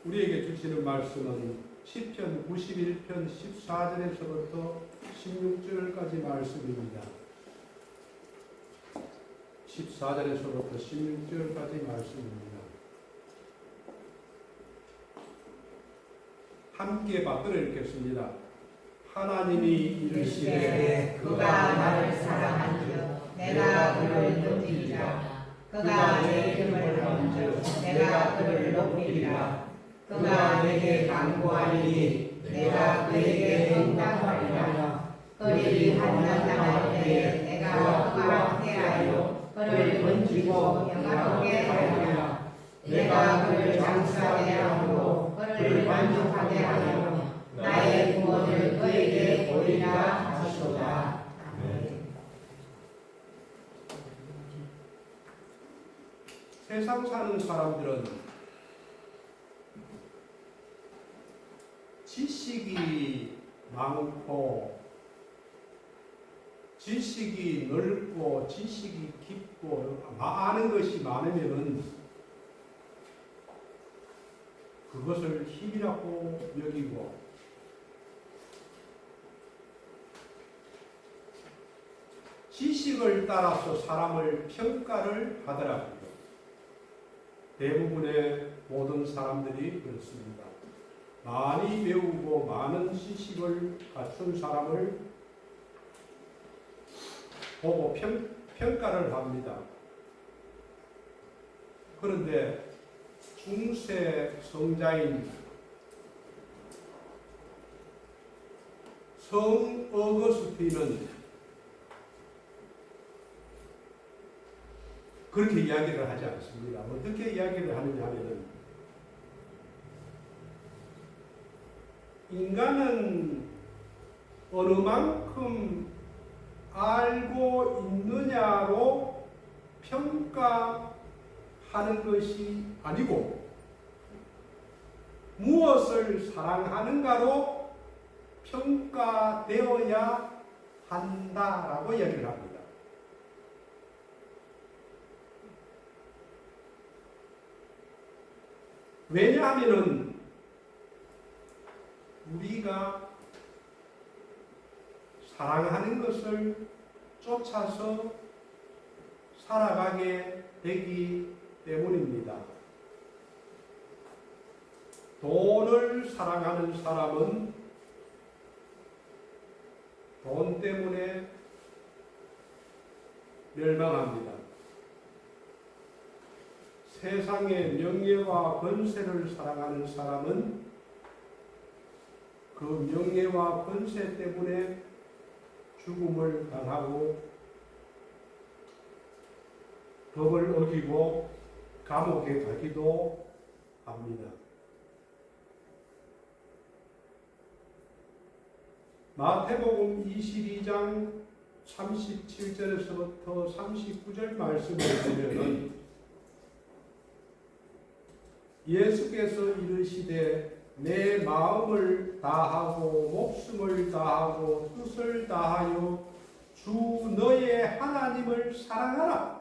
우리에게 주시는 말씀은 시편 91편 14절에서부터 16절까지 말씀입니다. 14절에서부터 16절까지 말씀입니다. 함께 받들어 읽겠습니다. 하나님이 이르시되 그가 나를 사랑하여 내가 그를 높이리라. 그가 내 이름을 건져 내가 그를 높이리라. 그가 내게 간구하리니 내가 그에게 응답하리라. 그들이 환난당할 때에 내가 그와 함께하여 그를 건지고 영화롭게 하리라. 내가 그를 장사하게 하고 그를 만족하게 하며 나의 구원을 그에게 보이라 하시도다. 아멘. 세상 사는 사람들은 지식이 많고 지식이 넓고 지식이 깊고 아는 것이 많으면은 그것을 힘이라고 여기고 지식을 따라서 사람을 평가를 하더라고요. 대부분의 모든 사람들이 그렇습니다. 많이 배우고 많은 지식을 갖춘 사람을 보고 평가를 합니다. 그런데 중세 성자인 성 어거스틴은 그렇게 이야기를 하지 않습니다. 어떻게 이야기를 하느냐 하면은 인간은 어느 만큼 알고 있느냐로 평가하는 것이 아니고 무엇을 사랑하는가로 평가되어야 한다라고 이야기를 합니다. 왜냐하면은 우리가 사랑하는 것을 쫓아서 살아가게 되기 때문입니다. 돈을 사랑하는 사람은 돈 때문에 멸망합니다. 세상의 명예와 권세를 사랑하는 사람은 그 명예와 권세 때문에 죽음을 당하고 법을 어기고 감옥에 가기도 합니다. 마태복음 22장 37절에서부터 39절 말씀을 보면은 예수께서 이르시되 내 마음을 다하고 목숨을 다하고 뜻을 다하여 주 너의 하나님을 사랑하라.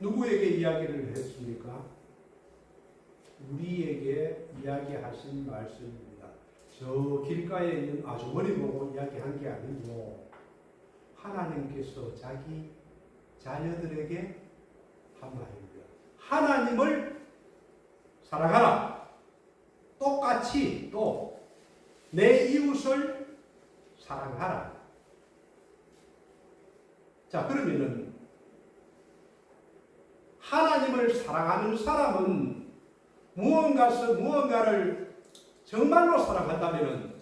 누구에게 이야기를 했습니까? 우리에게 이야기하신 말씀입니다. 저 길가에 있는 아주머니 보고 이야기한 게 아니고 하나님께서 자기 자녀들에게 한 말입니다. 하나님을 사랑하라. 똑같이 또 내 이웃을 사랑하라. 자, 그러면은 하나님을 사랑하는 사람은 무언가를 정말로 사랑한다면은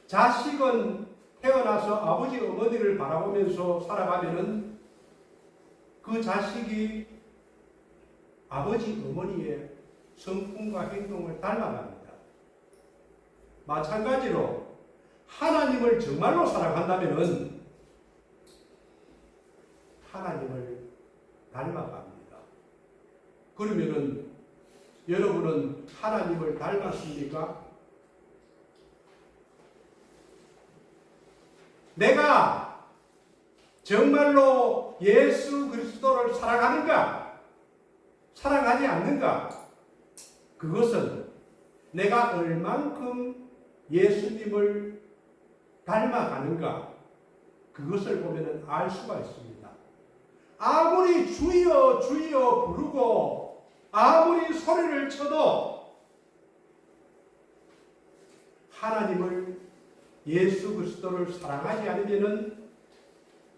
자식은 태어나서 아버지 어머니를 바라보면서 살아가면은 그 자식이 아버지 어머니의 성품과 행동을 닮아갑니다. 마찬가지로 하나님을 정말로 사랑한다면은 하나님을 닮아갑니다. 그러면은 여러분은 하나님을 닮았습니까? 내가 정말로 예수 그리스도를 사랑하는가? 사랑하지 않는가? 그것은 내가 얼만큼 예수님을 닮아가는가? 그것을 보면 알 수가 있습니다. 아무리 주여 주여 부르고 아무리 소리를 쳐도 하나님을 예수 그리스도를 사랑하지 않으면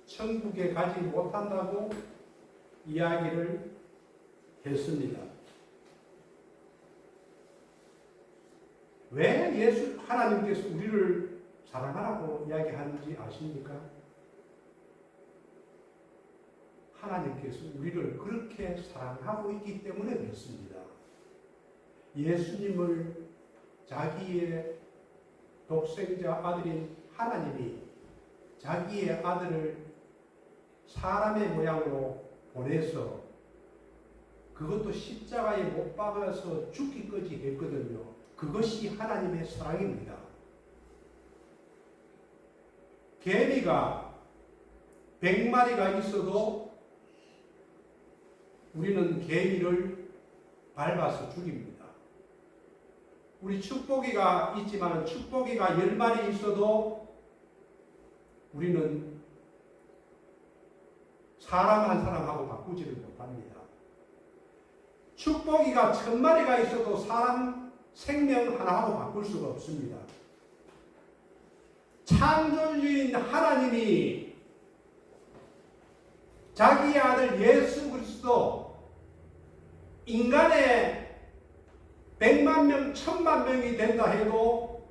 천국에 가지 못한다고 이야기를 했습니다. 왜 하나님께서 우리를 사랑하라고 이야기하는지 아십니까? 하나님께서 우리를 그렇게 사랑하고 있기 때문에 그렇습니다. 예수님을 자기의 독생자 아들인 하나님이 자기의 아들을 사람의 모양으로 보내서 그것도 십자가에 못 박아서 죽기까지 했거든요. 그것이 하나님의 사랑입니다. 개미가 100마리가 있어도 우리는 개미를 밟아서 죽입니다. 우리 축복이가 있지만 축복이가 10마리 있어도 우리는 사람 한 사람하고 바꾸지를 못합니다. 축복이가 1000마리가 있어도 사람 생명 하나하고 바꿀 수가 없습니다. 창조주인 하나님이 자기 아들 예수 그리스도 인간의 100만 명, 1000만 명이 된다 해도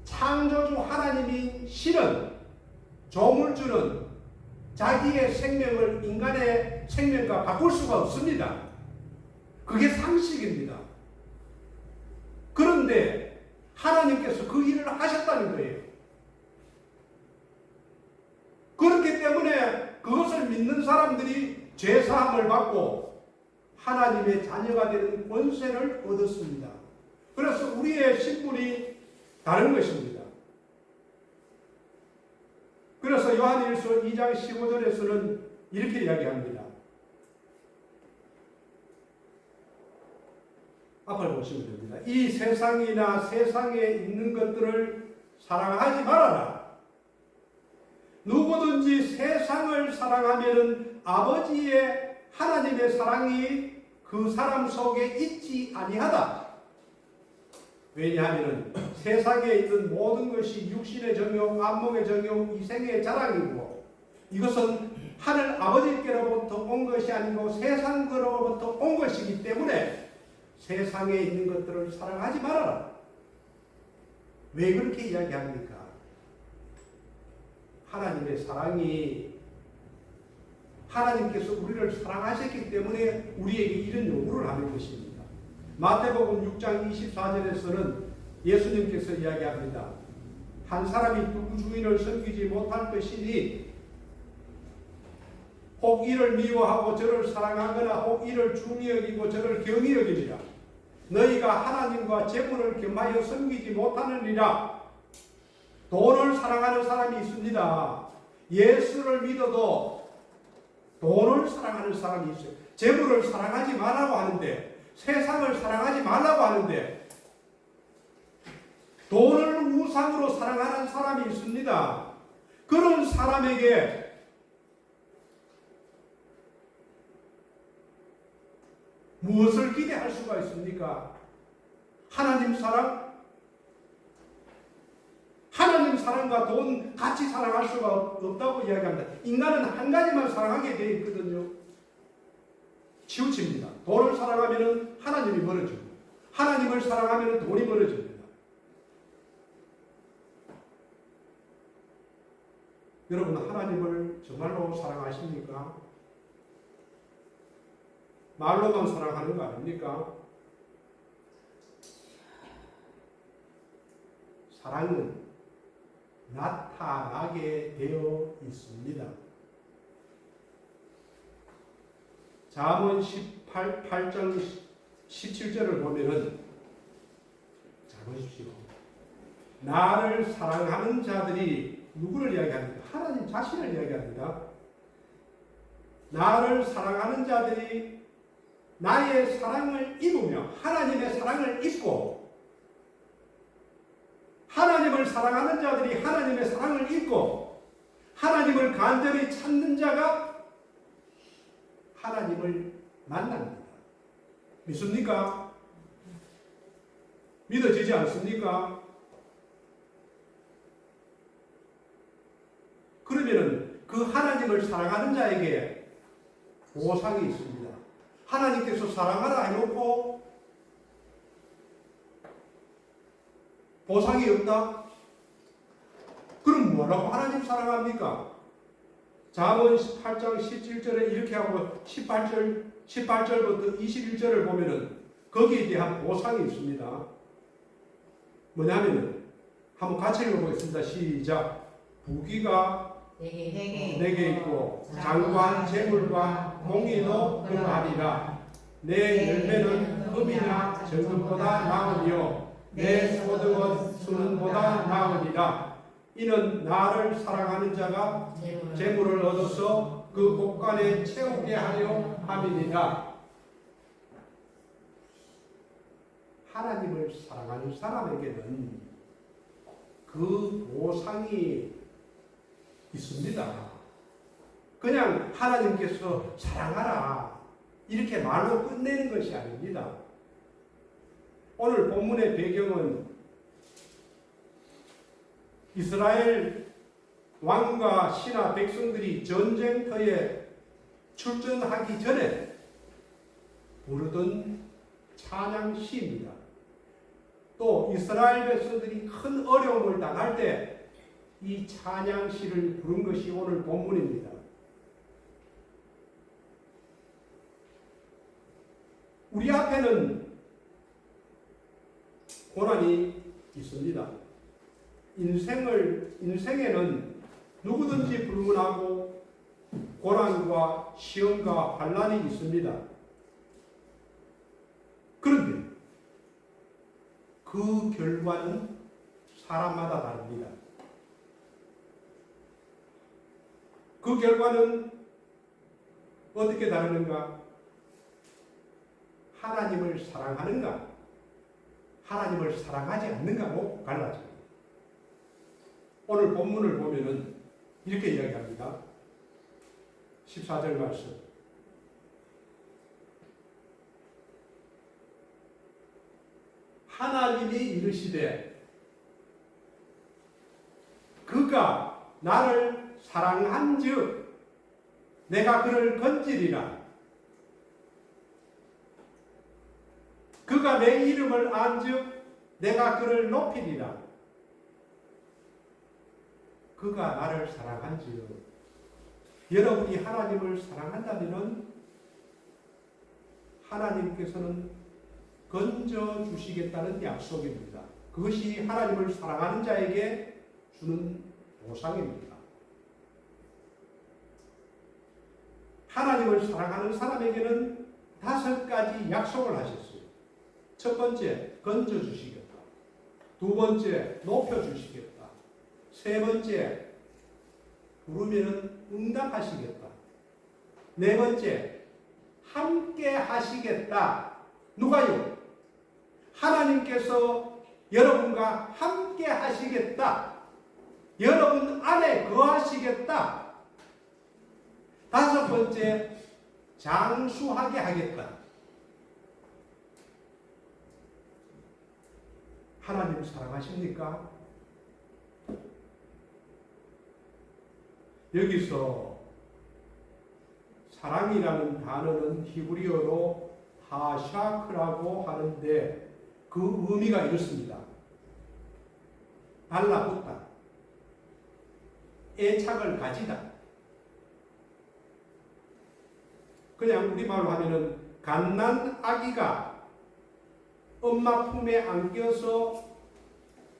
창조주 하나님이 실은 조물주는 자기의 생명을 인간의 생명과 바꿀 수가 없습니다. 그게 상식입니다. 그런데 하나님께서 그 일을 하셨다는 거예요. 그렇기 때문에 그것을 믿는 사람들이 죄사함을 받고 하나님의 자녀가 되는 권세를 얻었습니다. 그래서 우리의 신분이 다른 것입니다. 그래서 요한일서 2장 15절에서는 이렇게 이야기합니다. 앞을 보시면 됩니다. 이 세상이나 세상에 있는 것들을 사랑하지 말아라. 누구든지 세상을 사랑하면 아버지의 하나님의 사랑이 그 사람 속에 있지 아니하다. 왜냐하면 세상에 있는 모든 것이 육신의 정욕, 안목의 정욕, 이생의 자랑이고 이것은 하늘 아버지께로부터 온 것이 아니고 세상으로부터 온 것이기 때문에 세상에 있는 것들을 사랑하지 말아라. 왜 그렇게 이야기합니까? 하나님의 사랑이 하나님께서 우리를 사랑하셨기 때문에 우리에게 이런 요구를 하는 것입니다. 마태복음 6장 24절에서는 예수님께서 이야기합니다. 한 사람이 두 주인을 섬기지 못할 것이니 혹 이를 미워하고 저를 사랑하거나 혹 이를 중히 여기고 저를 경히 여기리라. 너희가 하나님과 재물을 겸하여 섬기지 못하느니라. 돈을 사랑하는 사람이 있습니다. 예수를 믿어도 돈을 사랑하는 사람이 있어요. 재물을 사랑하지 말라고 하는데, 세상을 사랑하지 말라고 하는데, 돈을 우상으로 사랑하는 사람이 있습니다. 그런 사람에게 무엇을 기대할 수가 있습니까? 하나님 사랑? 하나님 사랑과 돈 같이 사랑할 수가 없다고 이야기합니다. 인간은 한 가지만 사랑하게 되어 있거든요. 치우칩니다. 돈을 사랑하면 하나님이 멀어집니다. 하나님을 사랑하면 돈이 멀어집니다. 여러분, 하나님을 정말로 사랑하십니까? 말로만 사랑하는 거 아닙니까? 사랑은 나타나게 되어 있습니다. 잠언 8장 17절을 보면은, 잘 보십시오. 나를 사랑하는 자들이 누구를 이야기합니까? 하나님 자신을 이야기합니다. 나를 사랑하는 자들이 나의 사랑을 입으며 하나님의 사랑을 입고 하나님을 사랑하는 자들이 하나님의 사랑을 입고 하나님을 간절히 찾는 자가 하나님을 만납니다. 믿습니까? 믿어지지 않습니까? 그러면은 그 하나님을 사랑하는 자에게 보상이 있습니다. 하나님께서 사랑하라 해놓고 보상이 없다? 그럼 뭐라고 하나님 사랑합니까? 잠언 18장 17절에 이렇게 하고 18절부터 21절을 보면은 거기에 대한 보상이 있습니다. 뭐냐면은 한번 같이 읽어보겠습니다. 시작. 부귀가 내게 있고 장관 재물과 공의도 그러하리라. 내 열매는 금이나 정금보다 나으며 내 소득은 수는보다 나으리라. 이는 나를 사랑하는 자가 재물을 얻어서 그 곳간에 채우게 하려 함이니라. 하나님을 사랑하는 사람에게는 그 보상이 있습니다. 그냥 하나님께서 사랑하라 이렇게 말로 끝내는 것이 아닙니다. 오늘 본문의 배경은 이스라엘 왕과 신하 백성들이 전쟁터에 출전하기 전에 부르던 찬양시입니다. 또 이스라엘 백성들이 큰 어려움을 당할 때 이 찬양시를 부른 것이 오늘 본문입니다. 우리 앞에는 고난이 있습니다. 인생에는 누구든지 불문하고 고난과 시험과 환난이 있습니다. 그런데 그 결과는 사람마다 다릅니다. 그 결과는 어떻게 다르는가? 하나님을 사랑하는가? 하나님을 사랑하지 않는가로 갈라집니다. 오늘 본문을 보면은 이렇게 이야기합니다. 14절 말씀. 하나님이 이르시되 그가 나를 사랑한즉 내가 그를 건지리라. 그가 내 이름을 안즉 내가 그를 높이리라. 그가 나를 사랑한즉, 여러분이 하나님을 사랑한다면 하나님께서는 건져 주시겠다는 약속입니다. 그것이 하나님을 사랑하는 자에게 주는 보상입니다. 하나님을 사랑하는 사람에게는 5가지 약속을 하셨어요. 첫 번째, 건져 주시겠다. 두 번째, 높여 주시겠다. 세 번째, 부르면 응답하시겠다. 네 번째, 함께 하시겠다. 누가요? 하나님께서 여러분과 함께 하시겠다. 여러분 안에 거하시겠다. 5번째, 장수하게 하겠다. 하나님 사랑하십니까? 여기서 사랑이라는 단어는 히브리어로 하샤크라고 하는데 그 의미가 이렇습니다. 달라붙다, 애착을 가지다. 그냥 우리말로 하면은 갓난 아기가 엄마 품에 안겨서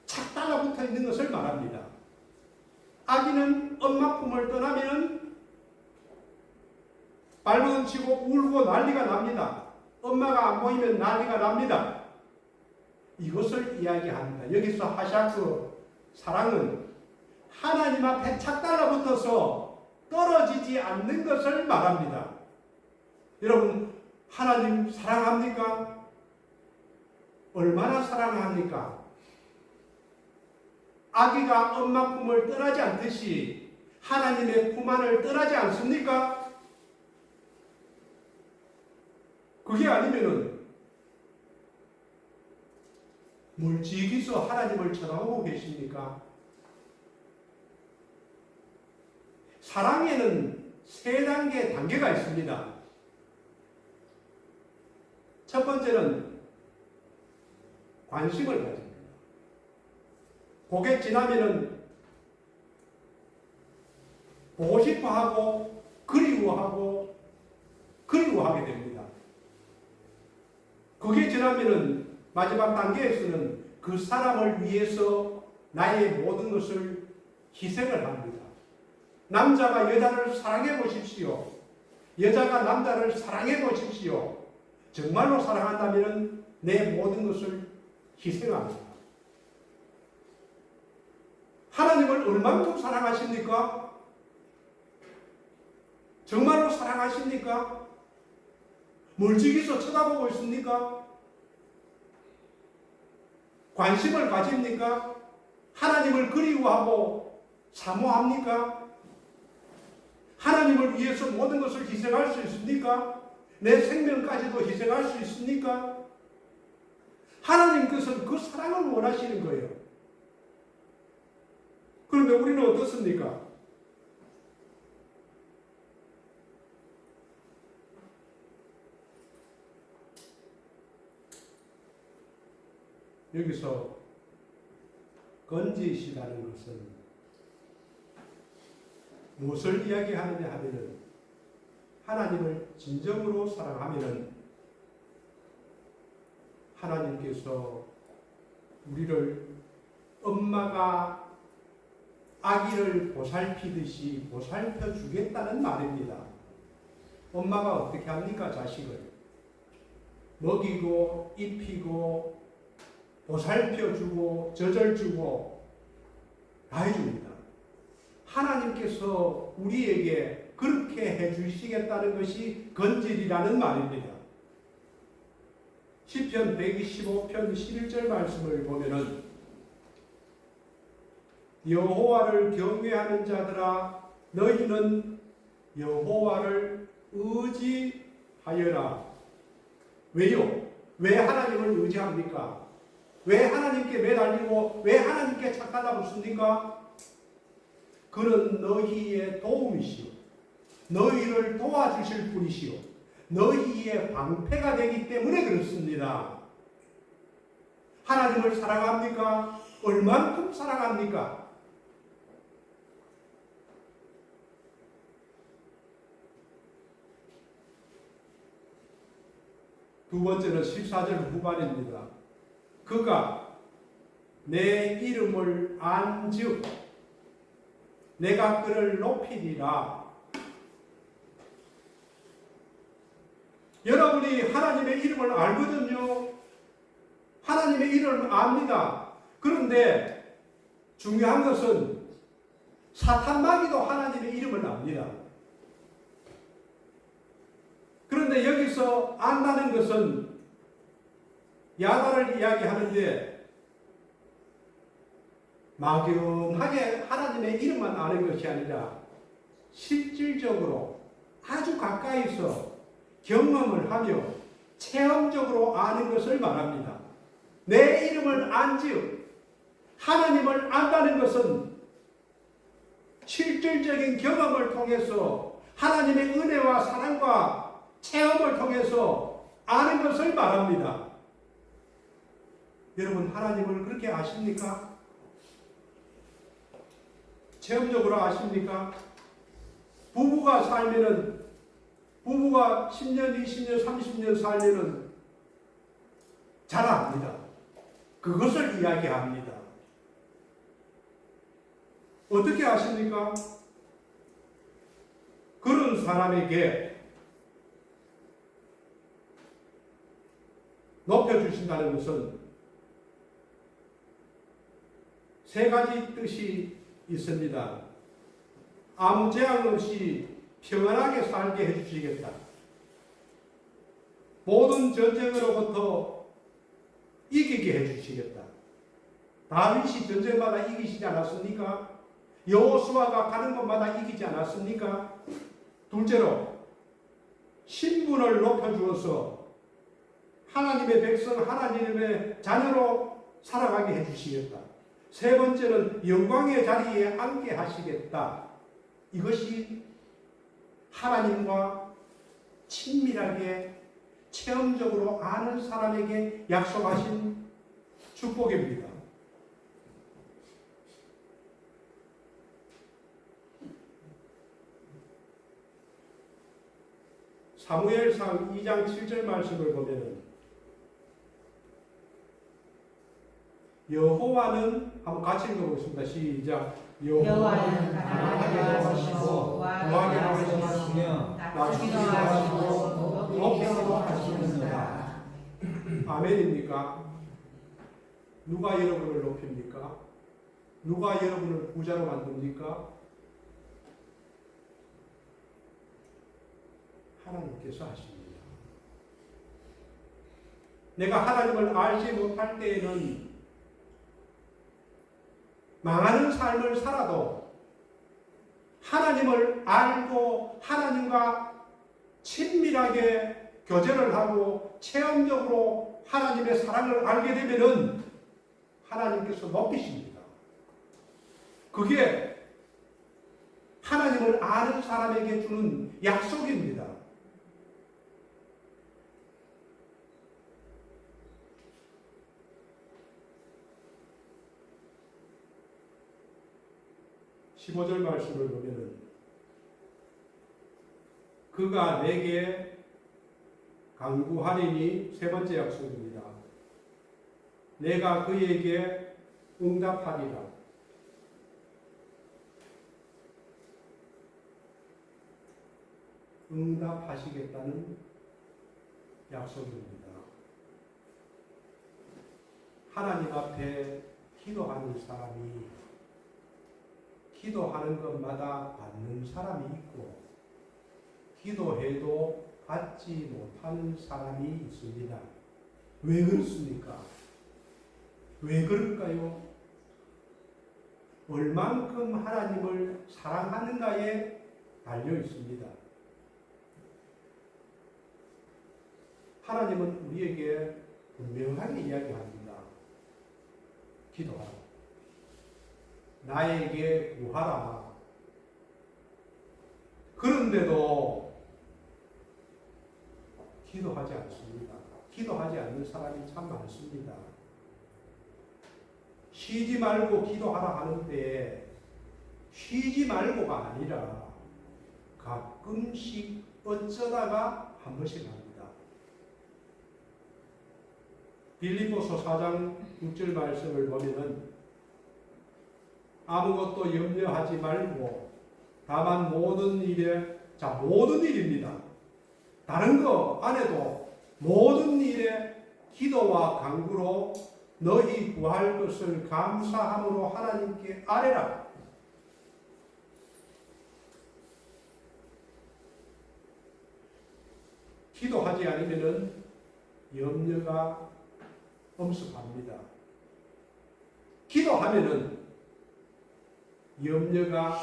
착 달라붙어 있는 것을 말합니다. 아기는 엄마 품을 떠나면 발버둥 치고 울고 난리가 납니다. 엄마가 안 보이면 난리가 납니다. 이것을 이야기합니다. 여기서 하샤크, 사랑은 하나님 앞에 착 달라붙어서 떨어지지 않는 것을 말합니다. 여러분, 하나님 사랑합니까? 얼마나 사랑합니까? 아기가 엄마 품을 떠나지 않듯이 하나님의 품 안을 떠나지 않습니까? 그게 아니면은 멀찍이서 하나님을 쳐다보고 계십니까? 사랑에는 세 단계가 있습니다. 첫 번째는 관심을 가집니다. 그게 지나면은 보고 싶어 하고 그리워하게 됩니다. 그게 지나면은 마지막 단계에서는 그 사람을 위해서 나의 모든 것을 희생을 합니다. 남자가 여자를 사랑해 보십시오. 여자가 남자를 사랑해 보십시오. 정말로 사랑한다면 내 모든 것을 희생합니다. 하나님을 얼만큼 사랑하십니까? 정말로 사랑하십니까? 멀찍이서 쳐다보고 있습니까? 관심을 가집니까? 하나님을 그리워하고 사모합니까? 하나님을 위해서 모든 것을 희생할 수 있습니까? 내 생명까지도 희생할 수 있습니까? 하나님께서는 그 사랑을 원하시는 거예요. 그런데 우리는 어떻습니까? 여기서 건지시다는 것은 무엇을 이야기하느냐 하면은 하나님을 진정으로 사랑하면은 하나님께서 우리를 엄마가 아기를 보살피듯이 보살펴 주겠다는 말입니다. 엄마가 어떻게 합니까? 자식을 먹이고 입히고 보살펴주고 젖을주고 다 해줍니다. 하나님께서 우리에게 그렇게 해주시겠다는 것이 건질이라는 말입니다. 시편 125편 11절 말씀을 보면은 여호와를 경외하는 자들아 너희는 여호와를 의지하여라. 왜요? 왜 하나님을 의지합니까? 왜 하나님께 매달리고 왜 하나님께 착하다 붙습니까? 그는 너희의 도움이시오. 너희를 도와주실 분이시오. 너희의 방패가 되기 때문에 그렇습니다. 하나님을 사랑합니까? 얼만큼 사랑합니까? 두 번째는 14절 후반입니다. 그가 내 이름을 안즉 내가 그를 높이리라. 여러분이 하나님의 이름을 알거든요. 하나님의 이름을 압니다. 그런데 중요한 것은 사탄마귀도 하나님의 이름을 압니다. 그런데 여기서 안다는 것은 야단을 이야기하는데 막연하게 하나님의 이름만 아는 것이 아니라 실질적으로 아주 가까이서 경험을 하며 체험적으로 아는 것을 말합니다. 내 이름을 안즉 하나님을 안다는 것은 실질적인 경험을 통해서 하나님의 은혜와 사랑과 체험을 통해서 아는 것을 말합니다. 여러분 하나님을 그렇게 아십니까? 체험적으로 아십니까? 부부가 10년, 20년, 30년 살면은 잘 압니다. 그것을 이야기합니다. 어떻게 아십니까? 그런 사람에게 높여주신다는 것은 세 가지 뜻이 있습니다. 아무 재앙 없이 평안하게 살게 해주시겠다. 모든 전쟁으로부터 이기게 해주시겠다. 다윗이 전쟁마다 이기시지 않았습니까? 여호수아가 가는 곳마다 이기지 않았습니까? 둘째로 신분을 높여주어서 하나님의 백성, 하나님의 자녀로 살아가게 해주시겠다. 세 번째는 영광의 자리에 앉게 하시겠다. 이것이 하나님과 친밀하게 체험적으로 아는 사람에게 약속하신 축복입니다. 사무엘상 2장 7절 말씀을 보면은 여호와는 한번 같이 읽어보겠습니다. 시작. 여호와는 강하게 하시고 구하게 하시며 낮추기도 하시고 높이기도 하시느니라. 아멘입니까? 누가 여러분을 높입니까? 누가 여러분을 부자로 만듭니까? 하나님께서 하십니다. 내가 하나님을 알지 못할 때에는 망하는 삶을 살아도 하나님을 알고 하나님과 친밀하게 교제를 하고 체험적으로 하나님의 사랑을 알게 되면은 하나님께서 높이십니다. 그게 하나님을 아는 사람에게 주는 약속입니다. (15절) 말씀을 보면은 그가 내게 간구하리니 세 번째 약속입니다. 내가 그에게 응답하리라. 응답하시겠다는 약속입니다. 하나님 앞에 기도하는 사람이 기도하는 것마다 받는 사람이 있고 기도해도 받지 못하는 사람이 있습니다. 왜 그렇습니까? 왜 그럴까요? 얼만큼 하나님을 사랑하는가에 달려 있습니다. 하나님은 우리에게 분명하게 이야기합니다. 기도하라. 나에게 구하라. 그런데도 기도하지 않습니다. 기도하지 않는 사람이 참 많습니다. 쉬지 말고 기도하라 하는데 쉬지 말고가 아니라 가끔씩 어쩌다가 한 번씩 합니다. 빌립보서 4장 6절 말씀을 보면은 아무것도 염려하지 말고 다만 모든 일입니다. 다른 거 안 해도 모든 일에 기도와 간구로 너희 구할 것을 감사함으로 하나님께 아뢰라. 기도하지 않으면은 염려가 엄습합니다. 기도하면은 염려가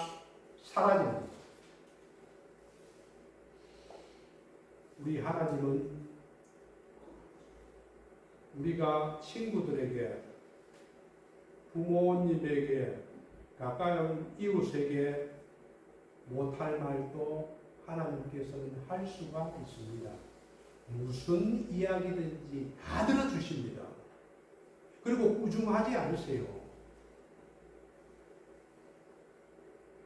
사라집니다. 우리 하나님은 우리가 친구들에게, 부모님에게, 가까운 이웃에게 못할 말도 하나님께서는 할 수가 있습니다. 무슨 이야기든지 다 들어주십니다. 그리고 꾸중하지 않으세요.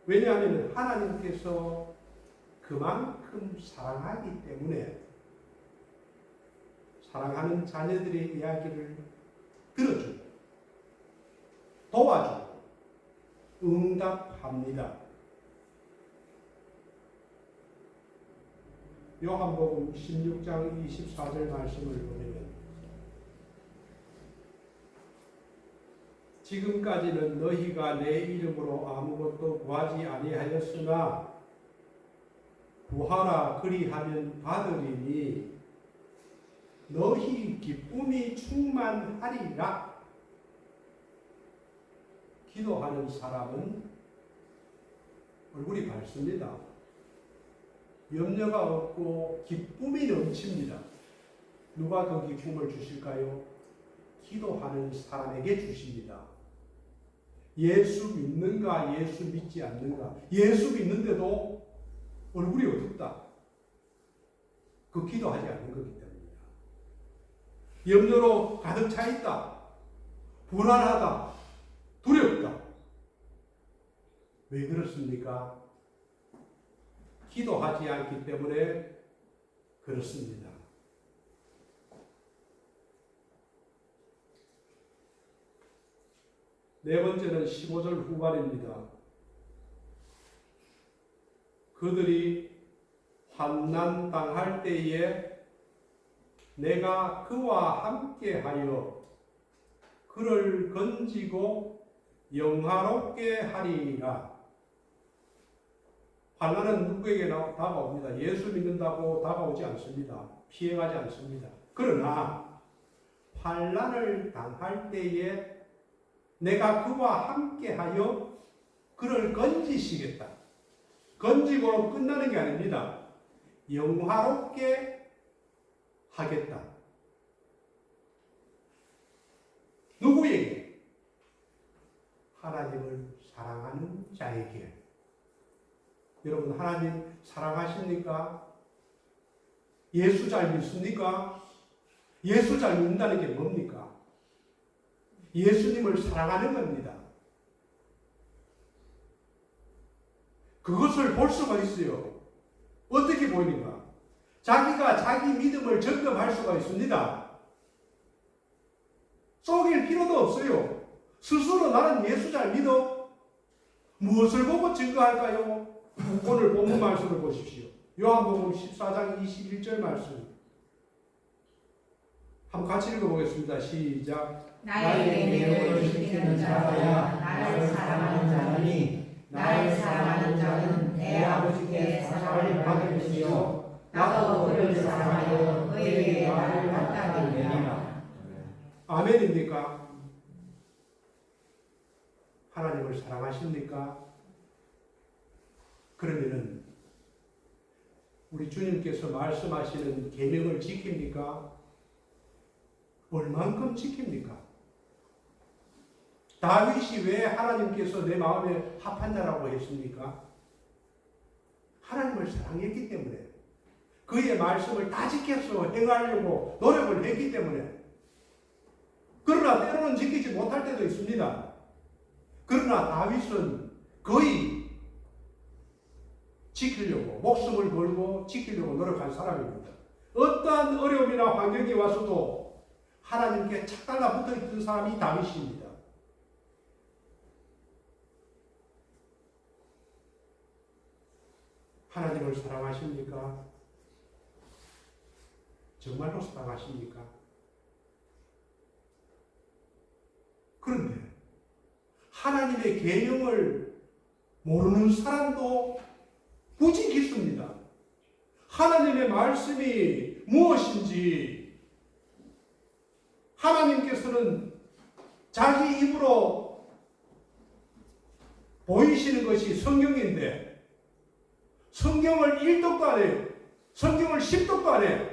왜냐하면 하나님께서 그만큼 사랑하기 때문에 사랑하는 자녀들의 이야기를 들어주고 도와주고 응답합니다. 요한복음 16장 24절 말씀을 보면 지금까지는 너희가 내 이름으로 아무것도 구하지 아니하였으나 구하라 그리하면 받으리니 너희 기쁨이 충만하리라. 기도하는 사람은 얼굴이 밝습니다. 염려가 없고 기쁨이 넘칩니다. 누가 그 기쁨을 주실까요? 기도하는 사람에게 주십니다. 예수 믿는가 예수 믿지 않는가. 예수 믿는데도 얼굴이 어둡다. 그 기도하지 않는 거기 때문입니다. 염려로 가득 차 있다. 불안하다. 두렵다. 왜 그렇습니까? 기도하지 않기 때문에 그렇습니다. 네 번째는 15절 후반입니다. 그들이 환난 당할 때에 내가 그와 함께하여 그를 건지고 영화롭게 하리라. 환난은 누구에게 다가옵니다. 예수 믿는다고 다가오지 않습니다. 피해가지 않습니다. 그러나 환난을 당할 때에 내가 그와 함께하여 그를 건지시겠다. 건지고로 끝나는 게 아닙니다. 영화롭게 하겠다. 누구에게? 하나님을 사랑하는 자에게. 여러분, 하나님 사랑하십니까? 예수 잘 믿습니까? 예수 잘 믿는다는 게 뭡니까? 예수님을 사랑하는 겁니다. 그것을 볼 수가 있어요. 어떻게 보이는가? 자기가 자기 믿음을 점검할 수가 있습니다. 속일 필요도 없어요. 스스로 나는 예수 잘 믿어. 무엇을 보고 증거할까요? 오늘 본문 말씀을 보십시오. 요한복음 14장 21절 말씀. 한번 같이 읽어보겠습니다. 시작. 나의 계명을 지키는 자라야 나를 사랑하는 자니 나를 사랑하는 자는 내 아버지께 사랑을 받을 것이요 나도 그를 사랑하여 그에게 나를 갖다 드리리라. 아멘입니까? 하나님을 사랑하십니까? 그러면은 우리 주님께서 말씀하시는 계명을 지킵니까? 얼만큼 지킵니까? 다윗이 왜 하나님께서 내 마음에 합한 자라고 했습니까? 하나님을 사랑했기 때문에, 그의 말씀을 다 지켜서 행하려고 노력을 했기 때문에. 그러나 때로는 지키지 못할 때도 있습니다. 그러나 다윗은 거의 지키려고, 목숨을 걸고 지키려고 노력한 사람입니다. 어떠한 어려움이나 환경이 와서도 하나님께 착 달라붙어 있던 사람이 다윗입니다. 하나님을 사랑하십니까? 정말로 사랑하십니까? 그런데 하나님의 계명을 모르는 사람도 굳이 깊습니다. 하나님의 말씀이 무엇인지 하나님께서는 자기 입으로 보이시는 것이 성경인데 성경을 1독도 안 해요. 성경을 10독도 안 해요.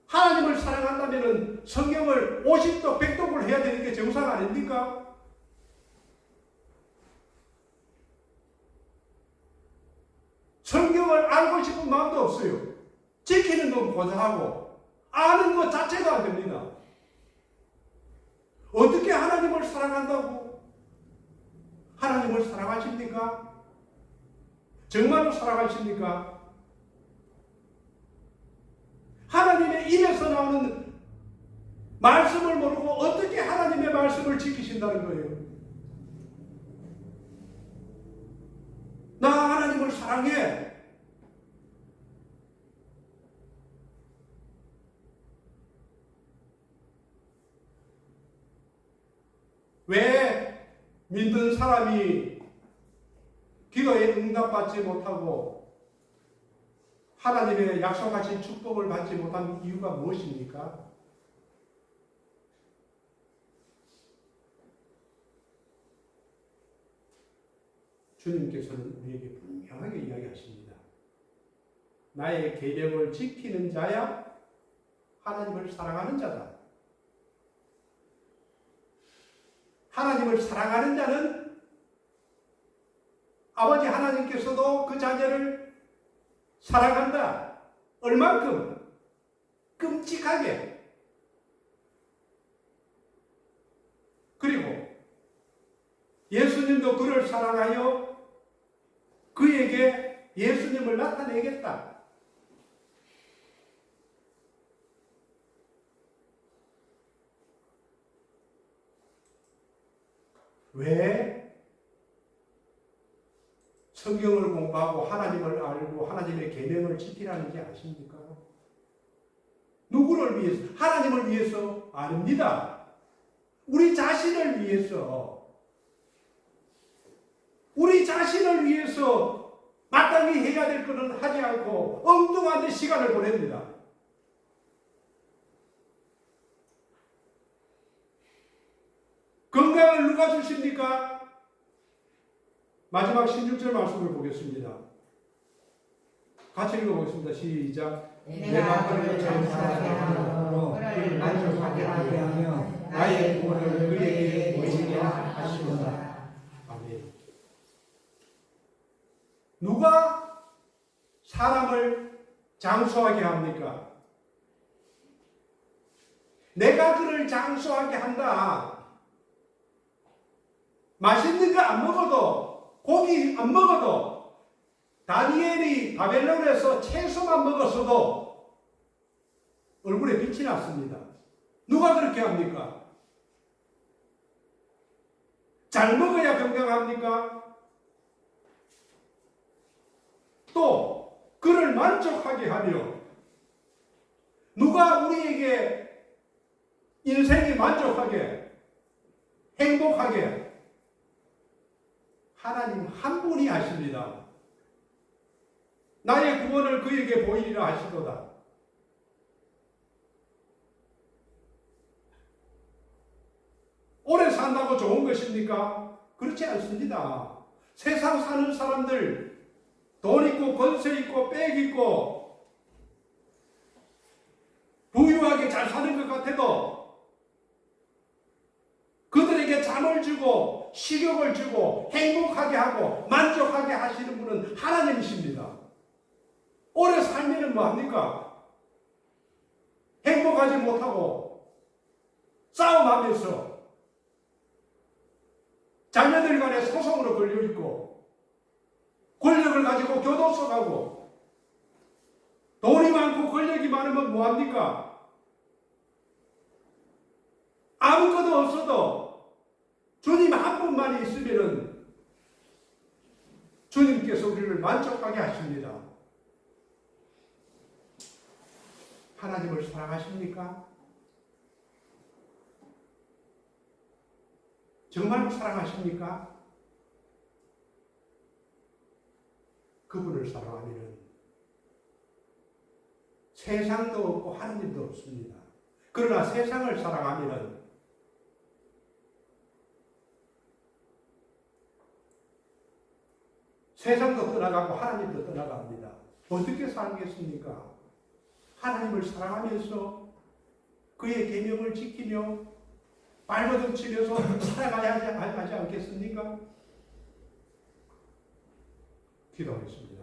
하나님을 사랑한다면 성경을 50독, 100독을 해야 되는 게 정상 아닙니까? 성경을 알고 싶은 마음도 없어요. 지키는 건 고사하고 아는 것 자체가 안 됩니다. 어떻게 하나님을 사랑한다고? 하나님을 사랑하십니까? 정말로 사랑하십니까? 하나님의 입에서 나오는 말씀을 모르고 어떻게 하나님의 말씀을 지키신다는 거예요? 나 하나님을 사랑해. 왜 믿는 사람이 기도에 응답받지 못하고 하나님의 약속하신 축복을 받지 못한 이유가 무엇입니까? 주님께서는 우리에게 분명하게 이야기하십니다. 나의 계명을 지키는 자야 하나님을 사랑하는 자다. 하나님을 사랑하는 자는 아버지 하나님께서도 그 자녀를 사랑한다. 얼만큼? 끔찍하게. 그리고 예수님도 그를 사랑하여 그에게 예수님을 나타내겠다. 왜 성경을 공부하고 하나님을 알고 하나님의 계명을 지키라는지 아십니까? 누구를 위해서? 하나님을 위해서 아닙니다. 우리 자신을 위해서. 우리 자신을 위해서 마땅히 해야 될 것은 하지 않고 엉뚱한 데 시간을 보냅니다. 건강을 누가 주십니까? 마지막 16절 말씀을 보겠습니다. 같이 읽어보겠습니다. 시작. 내가 그를 장사하게 하므로 그를 만족하게 하며 나의 구원을 그에게 보이게 하시도다. 아멘. 누가 사람을 장수하게 합니까? 내가 그를 장수하게 한다. 맛있는 거 안 먹어도, 고기 안 먹어도, 다니엘이 바벨론에서 채소만 먹었어도 얼굴에 빛이 났습니다. 누가 그렇게 합니까? 잘 먹어야 건강합니까? 또 그를 만족하게 하며 누가 우리에게 인생이 만족하게 행복하게 하나님 한 분이 하십니다. 나의 구원을 그에게 보이리라 하시도다. 오래 산다고 좋은 것입니까? 그렇지 않습니다. 세상 사는 사람들 돈 있고 권세 있고 빽 있고 부유하게 잘 사는 것 같아도 그들에게 잠을 주고 식욕을 주고 행복하게 하고 만족하게 하시는 분은 하나님이십니다. 오래 살면은 뭐합니까? 행복하지 못하고 싸움하면서 자녀들 간에 소송으로 걸려있고 권력을 가지고 교도소 가고 돈이 많고 권력이 많으면 뭐합니까? 아무것도 없어도 주님 한 분만 있으면은 주님께서 우리를 만족하게 하십니다. 하나님을 사랑하십니까? 정말로 사랑하십니까? 그분을 사랑하면 세상도 없고 하나님도 없습니다. 그러나 세상을 사랑하면 세상도 떠나가고 하나님도 떠나갑니다. 어떻게 살겠습니까? 하나님을 사랑하면서 그의 계명을 지키며 발버둥 치면서 살아가야 하지 않겠습니까? 기도하겠습니다.